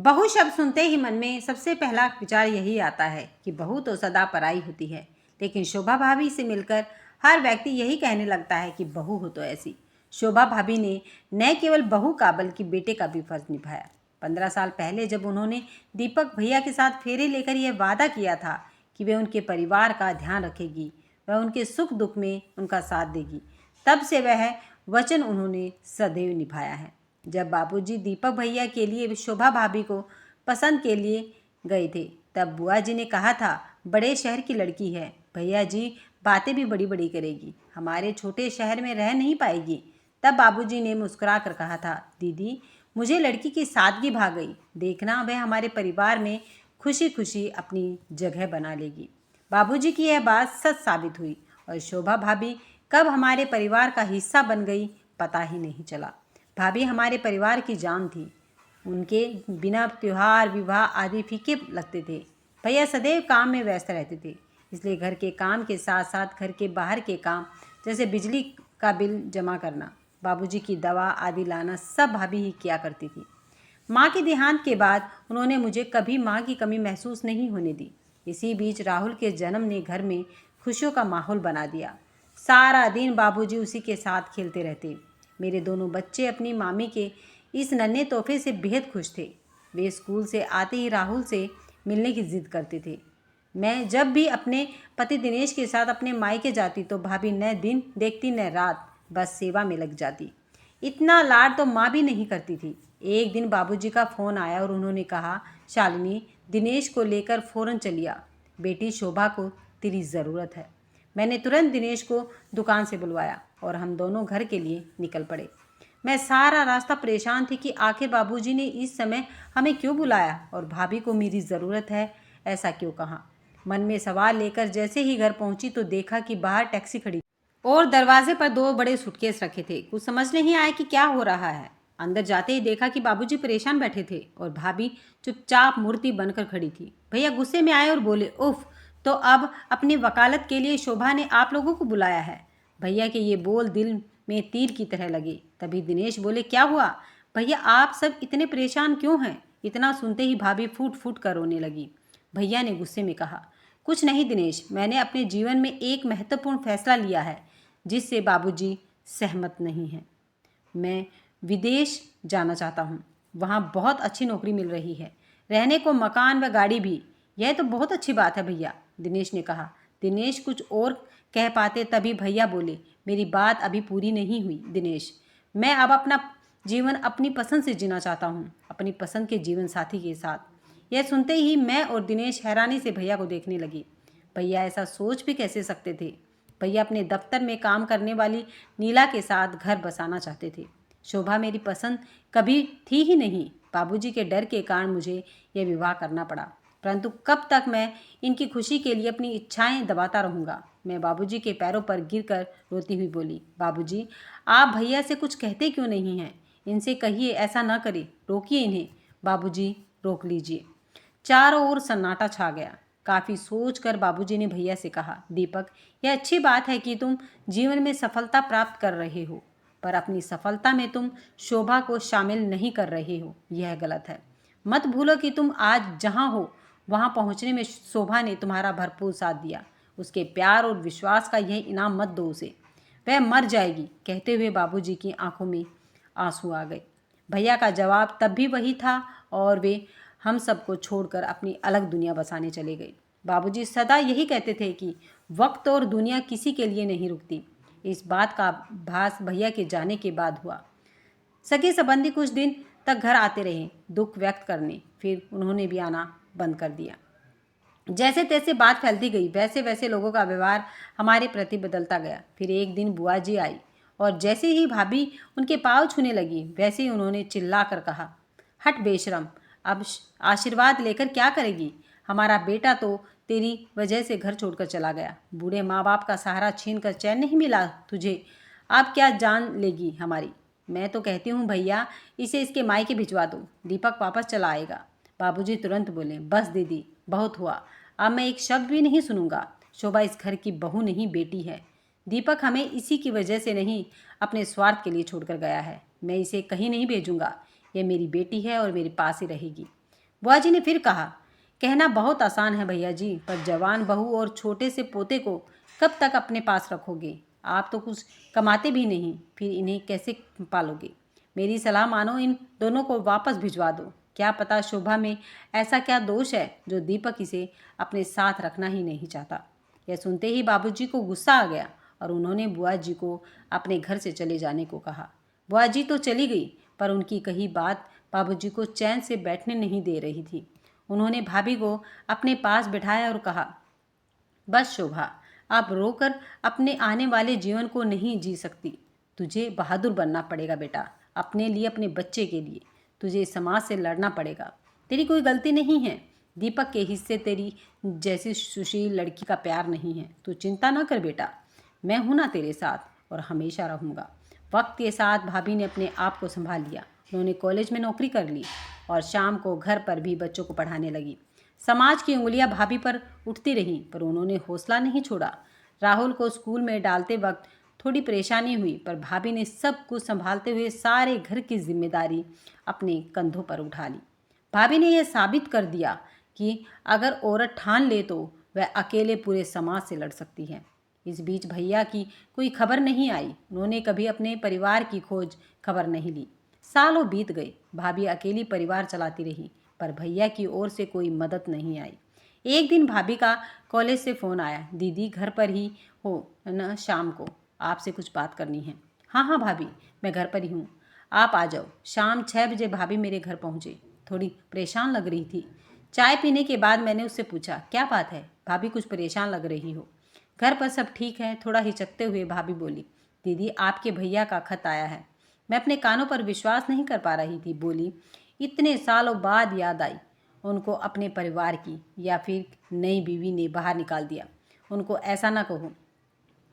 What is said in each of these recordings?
बहू शब्द सुनते ही मन में सबसे पहला विचार यही आता है कि बहू तो सदा पराई होती है। लेकिन शोभा भाभी से मिलकर हर व्यक्ति यही कहने लगता है कि बहू हो तो ऐसी। शोभा भाभी ने न केवल बहू का बल्कि बेटे का भी फर्ज निभाया। 15 साल पहले जब उन्होंने दीपक भैया के साथ फेरे लेकर यह वादा किया था कि वे उनके परिवार का ध्यान रखेगी, वह उनके सुख दुख में उनका साथ देगी, तब से वह वचन उन्होंने सदैव निभाया है। जब बाबूजी दीपक भैया के लिए शोभा भाभी को पसंद के लिए गए थे, तब बुआ जी ने कहा था, बड़े शहर की लड़की है, भैया जी बातें भी बड़ी बड़ी करेगी, हमारे छोटे शहर में रह नहीं पाएगी। तब बाबूजी ने मुस्कुरा कर कहा था, दीदी मुझे लड़की की सादगी भा गई, देखना वह हमारे परिवार में खुशी खुशी अपनी जगह बना लेगी। बाबूजी की यह बात सच साबित हुई और शोभा भाभी कब हमारे परिवार का हिस्सा बन गई पता ही नहीं चला। भाभी हमारे परिवार की जान थी। उनके बिना त्योहार विवाह आदि फीके लगते थे। भैया सदैव काम में व्यस्त रहते थे, इसलिए घर के काम के साथ साथ घर के बाहर के काम जैसे बिजली का बिल जमा करना, बाबूजी की दवा आदि लाना सब भाभी ही किया करती थी। माँ के देहांत के बाद उन्होंने मुझे कभी माँ की कमी महसूस नहीं होने दी। इसी बीच राहुल के जन्म ने घर में खुशियों का माहौल बना दिया। सारा दिन बाबूजी उसी के साथ खेलते रहते। मेरे दोनों बच्चे अपनी मामी के इस नन्हे तोहफे से बेहद खुश थे। वे स्कूल से आते ही राहुल से मिलने की जिद करते थे। मैं जब भी अपने पति दिनेश के साथ अपने मायके जाती तो भाभी न दिन देखती न रात, बस सेवा में लग जाती। इतना लाड तो माँ भी नहीं करती थी। एक दिन बाबूजी का फ़ोन आया और उन्होंने कहा, शालिनी दिनेश को लेकर फ़ौरन चलिया, बेटी शोभा को तेरी ज़रूरत है। मैंने तुरंत दिनेश को दुकान से बुलवाया और हम दोनों घर के लिए निकल पड़े। मैं सारा रास्ता परेशान थी कि आखिर बाबूजी ने इस समय हमें क्यों बुलाया और भाभी को मेरी ज़रूरत है ऐसा क्यों कहा। मन में सवाल लेकर जैसे ही घर पहुंची तो देखा कि बाहर टैक्सी खड़ी और दरवाजे पर 2 बड़े सूटकेस रखे थे। कुछ समझ नहीं आया कि क्या हो रहा है। अंदर जाते ही देखा कि बाबूजी परेशान बैठे थे और भाभी चुपचाप मूर्ति बनकर खड़ी थी। भैया गुस्से में आए और बोले, उफ, तो अब अपनी वकालत के लिए शोभा ने आप लोगों को बुलाया है। भैया के ये बोल दिल में तीर की तरह लगे। तभी दिनेश बोले, क्या हुआ भैया, आप सब इतने परेशान क्यों हैं। इतना सुनते ही भाभी फूट फूट कर रोने लगी। भैया ने गुस्से में कहा, कुछ नहीं दिनेश, मैंने अपने जीवन में एक महत्वपूर्ण फैसला लिया है जिससे बाबूजी सहमत नहीं हैं। मैं विदेश जाना चाहता हूँ। वहाँ बहुत अच्छी नौकरी मिल रही है, रहने को मकान व गाड़ी भी। यह तो बहुत अच्छी बात है भैया, दिनेश ने कहा। दिनेश कुछ और कह पाते तभी भैया बोले, मेरी बात अभी पूरी नहीं हुई दिनेश। मैं अब अपना जीवन अपनी पसंद से जीना चाहता हूँ, अपनी पसंद के जीवन साथी के साथ। यह सुनते ही मैं और दिनेश हैरानी से भैया को देखने लगी। भैया ऐसा सोच भी कैसे सकते थे। भैया अपने दफ्तर में काम करने वाली नीला के साथ घर बसाना चाहते थे। शोभा मेरी पसंद कभी थी ही नहीं। बाबूजी के डर के कारण मुझे यह विवाह करना पड़ा, परंतु कब तक मैं इनकी खुशी के लिए अपनी इच्छाएं दबाता रहूँगा। मैं बाबूजी के पैरों पर गिरकर रोती हुई बोली, बाबूजी आप भैया से कुछ कहते क्यों नहीं हैं। इनसे कहिए ऐसा ना करें, रोकिए इन्हें। बाबूजी रोक लीजिए। चारों ओर सन्नाटा छा गया। काफ़ी सोचकर बाबूजी ने भैया से कहा, दीपक यह अच्छी बात है कि तुम जीवन में सफलता प्राप्त कर रहे हो, पर अपनी सफलता में तुम शोभा को शामिल नहीं कर रहे हो, यह गलत है। मत भूलो कि तुम आज जहाँ हो वहाँ पहुँचने में शोभा ने तुम्हारा भरपूर साथ दिया। उसके प्यार और विश्वास का यह इनाम मत दो उसे, वह मर जाएगी। कहते हुए बाबूजी की आंखों में आंसू आ गए। भैया का जवाब तब भी वही था और वे हम सबको छोड़कर अपनी अलग दुनिया बसाने चले गए। बाबूजी सदा यही कहते थे कि वक्त और दुनिया किसी के लिए नहीं रुकती। इस बात का आभास भैया के जाने के बाद हुआ। सगे संबंधी कुछ दिन तक घर आते रहे दुख व्यक्त करने, फिर उन्होंने भी आना बंद कर दिया। जैसे तैसे बात फैलती गई, वैसे वैसे लोगों का व्यवहार हमारे प्रति बदलता गया। फिर एक दिन बुआ जी आई और जैसे ही भाभी उनके पाँव छूने लगी, वैसे ही उन्होंने चिल्ला कर कहा, हट बेशरम, अब आशीर्वाद लेकर क्या करेगी। हमारा बेटा तो तेरी वजह से घर छोड़कर चला गया। बूढ़े माँ बाप का सहारा छीन कर चैन नहीं मिला तुझे, अब क्या जान लेगी हमारी। मैं तो कहती हूँ भैया इसे इसके मायके भिजवा दो, दीपक वापस चला आएगा। बाबूजी तुरंत बोले, बस दीदी बहुत हुआ, अब मैं एक शब्द भी नहीं सुनूंगा। शोभा इस घर की बहू नहीं बेटी है। दीपक हमें इसी की वजह से नहीं अपने स्वार्थ के लिए छोड़कर गया है। मैं इसे कहीं नहीं भेजूंगा, यह मेरी बेटी है और मेरे पास ही रहेगी। बुआ जी ने फिर कहा, कहना बहुत आसान है भैया जी, पर जवान बहू और छोटे से पोते को कब तक अपने पास रखोगे? आप तो कुछ कमाते भी नहीं, फिर इन्हें कैसे पालोगे? मेरी सलाह मानो, इन दोनों को वापस भिजवा दो। क्या पता शोभा में ऐसा क्या दोष है जो दीपक इसे अपने साथ रखना ही नहीं चाहता। यह सुनते ही बाबूजी को गुस्सा आ गया और उन्होंने बुआ जी को अपने घर से चले जाने को कहा। बुआ जी तो चली गई, पर उनकी कही बात बाबूजी को चैन से बैठने नहीं दे रही थी। उन्होंने भाभी को अपने पास बिठाया और कहा, बस शोभा, आप रोकर अपने आने वाले जीवन को नहीं जी सकती। तुझे बहादुर बनना पड़ेगा बेटा, अपने लिए, अपने बच्चे के लिए। तुझे समाज से लड़ना पड़ेगा। तेरी कोई गलती नहीं है। दीपक के हिस्से तेरी जैसी सुशील लड़की का प्यार नहीं है। तू चिंता ना कर बेटा, मैं हूं ना तेरे साथ और हमेशा रहूँगा। वक्त के साथ भाभी ने अपने आप को संभाल लिया। उन्होंने कॉलेज में नौकरी कर ली और शाम को घर पर भी बच्चों को पढ़ाने लगी। समाज की उंगलियां भाभी पर उठती रहीं, पर उन्होंने हौसला नहीं छोड़ा। राहुल को स्कूल में डालते वक्त थोड़ी परेशानी हुई, पर भाभी ने सब कुछ संभालते हुए सारे घर की जिम्मेदारी अपने कंधों पर उठा ली। भाभी ने यह साबित कर दिया कि अगर औरत ठान ले तो वह अकेले पूरे समाज से लड़ सकती है। इस बीच भैया की कोई खबर नहीं आई। उन्होंने कभी अपने परिवार की खोज खबर नहीं ली। सालों बीत गए, भाभी अकेली परिवार चलाती रही, पर भैया की ओर से कोई मदद नहीं आई। एक दिन भाभी का कॉलेज से फ़ोन आया, दीदी घर पर ही हो न, शाम को आपसे कुछ बात करनी है। हाँ हाँ भाभी, मैं घर पर ही हूँ, आप आ जाओ। शाम 6 बजे भाभी मेरे घर पहुँचे। थोड़ी परेशान लग रही थी। चाय पीने के बाद मैंने उससे पूछा, क्या बात है भाभी, कुछ परेशान लग रही हो? घर पर सब ठीक है, थोड़ा हिचकते हुए भाभी बोली, दीदी आपके भैया का खत आया है। मैं अपने कानों पर विश्वास नहीं कर पा रही थी। बोली, इतने सालों बाद याद आई उनको अपने परिवार की, या फिर नई बीवी ने बाहर निकाल दिया? उनको ऐसा ना कहो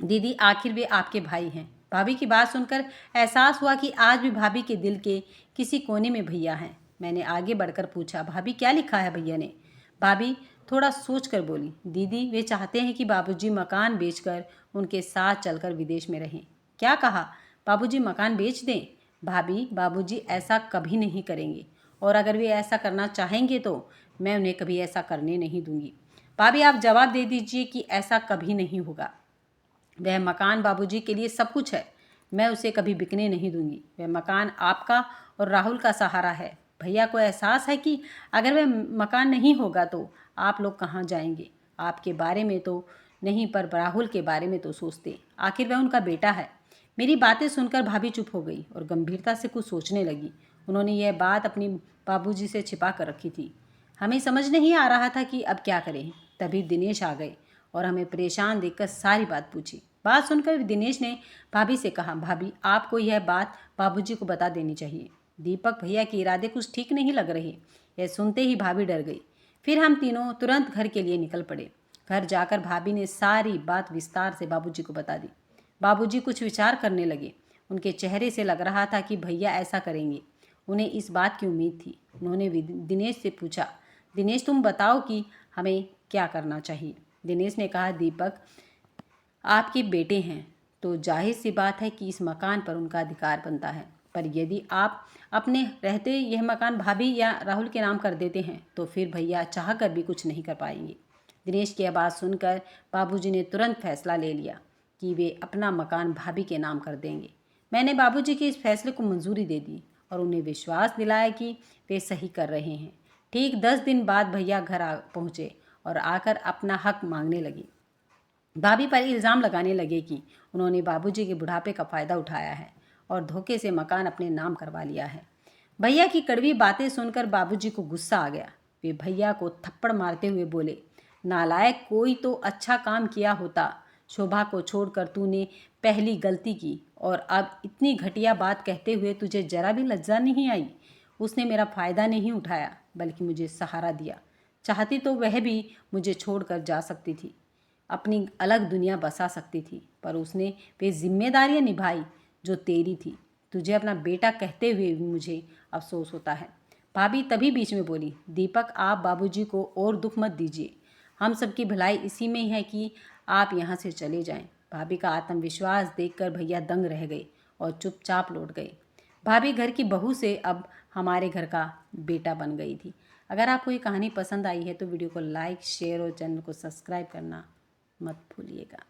दीदी, आखिर वे आपके भाई हैं। भाभी की बात सुनकर एहसास हुआ कि आज भी भाभी के दिल के किसी कोने में भैया हैं। मैंने आगे बढ़कर पूछा, भाभी क्या लिखा है भैया ने? भाभी थोड़ा सोच कर बोली, दीदी वे चाहते हैं कि बाबूजी मकान बेचकर उनके साथ चलकर विदेश में रहें। क्या कहा? बाबूजी मकान बेच दें? भाभी, बाबूजी ऐसा कभी नहीं करेंगे, और अगर वे ऐसा करना चाहेंगे तो मैं उन्हें कभी ऐसा करने नहीं दूंगी। भाभी आप जवाब दे दीजिए कि ऐसा कभी नहीं होगा। वह मकान बाबूजी के लिए सब कुछ है। मैं उसे कभी बिकने नहीं दूंगी। वह मकान आपका और राहुल का सहारा है। भैया को एहसास है कि अगर वह मकान नहीं होगा तो आप लोग कहाँ जाएंगे। आपके बारे में तो नहीं, पर राहुल के बारे में तो सोचते। आखिर वह उनका बेटा है। मेरी बातें सुनकर भाभी चुप हो गई और गंभीरता से कुछ सोचने लगी। उन्होंने यह बात अपनी बाबूजी से छिपा कर रखी थी। हमें समझ नहीं आ रहा था कि अब क्या करें। तभी दिनेश आ गए और हमें परेशान देखकर सारी बात पूछी। बात सुनकर दिनेश ने भाभी से कहा, भाभी आपको यह बात बाबूजी को बता देनी चाहिए। दीपक भैया के इरादे कुछ ठीक नहीं लग रहे। यह सुनते ही भाभी डर गई। फिर हम तीनों तुरंत घर के लिए निकल पड़े। घर जाकर भाभी ने सारी बात विस्तार से बाबूजी को बता दी। बाबूजी कुछ विचार करने लगे। उनके चेहरे से लग रहा था कि भैया ऐसा करेंगे। उन्हें इस बात की उम्मीद थी। उन्होंने दिनेश से पूछा, दिनेश तुम बताओ कि हमें क्या करना चाहिए? दिनेश ने कहा, दीपक आपके बेटे हैं तो जाहिर सी बात है कि इस मकान पर उनका अधिकार बनता है, पर यदि आप अपने रहते यह मकान भाभी या राहुल के नाम कर देते हैं तो फिर भैया चाह कर भी कुछ नहीं कर पाएंगे। दिनेश की बात सुनकर बाबूजी ने तुरंत फैसला ले लिया कि वे अपना मकान भाभी के नाम कर देंगे। मैंने बाबूजी के इस फैसले को मंजूरी दे दी और उन्हें विश्वास दिलाया कि वे सही कर रहे हैं। ठीक 10 दिन बाद भैया घर पहुँचे और आकर अपना हक मांगने लगे। भाभी पर इल्ज़ाम लगाने लगे कि उन्होंने बाबूजी के बुढ़ापे का फ़ायदा उठाया है और धोखे से मकान अपने नाम करवा लिया है। भैया की कड़वी बातें सुनकर बाबूजी को गुस्सा आ गया। वे भैया को थप्पड़ मारते हुए बोले, नालायक, कोई तो अच्छा काम किया होता। शोभा को छोड़कर तूने पहली गलती की और अब इतनी घटिया बात कहते हुए तुझे जरा भी लज्जा नहीं आई। उसने मेरा फ़ायदा नहीं उठाया बल्कि मुझे सहारा दिया। चाहती तो वह भी मुझे छोड़कर जा सकती थी, अपनी अलग दुनिया बसा सकती थी, पर उसने वे जिम्मेदारियां निभाई जो तेरी थी। तुझे अपना बेटा कहते हुए भी मुझे अफसोस होता है। भाभी तभी बीच में बोली, दीपक आप बाबूजी को और दुख मत दीजिए। हम सबकी भलाई इसी में है कि आप यहाँ से चले जाएं। भाभी का आत्मविश्वास देखकर भैया दंग रह गए और चुपचाप लौट गए। भाभी घर की बहू से अब हमारे घर का बेटा बन गई थी। अगर आपको ये कहानी पसंद आई है तो वीडियो को लाइक, शेयर और चैनल को सब्सक्राइब करना मत भूलिएगा।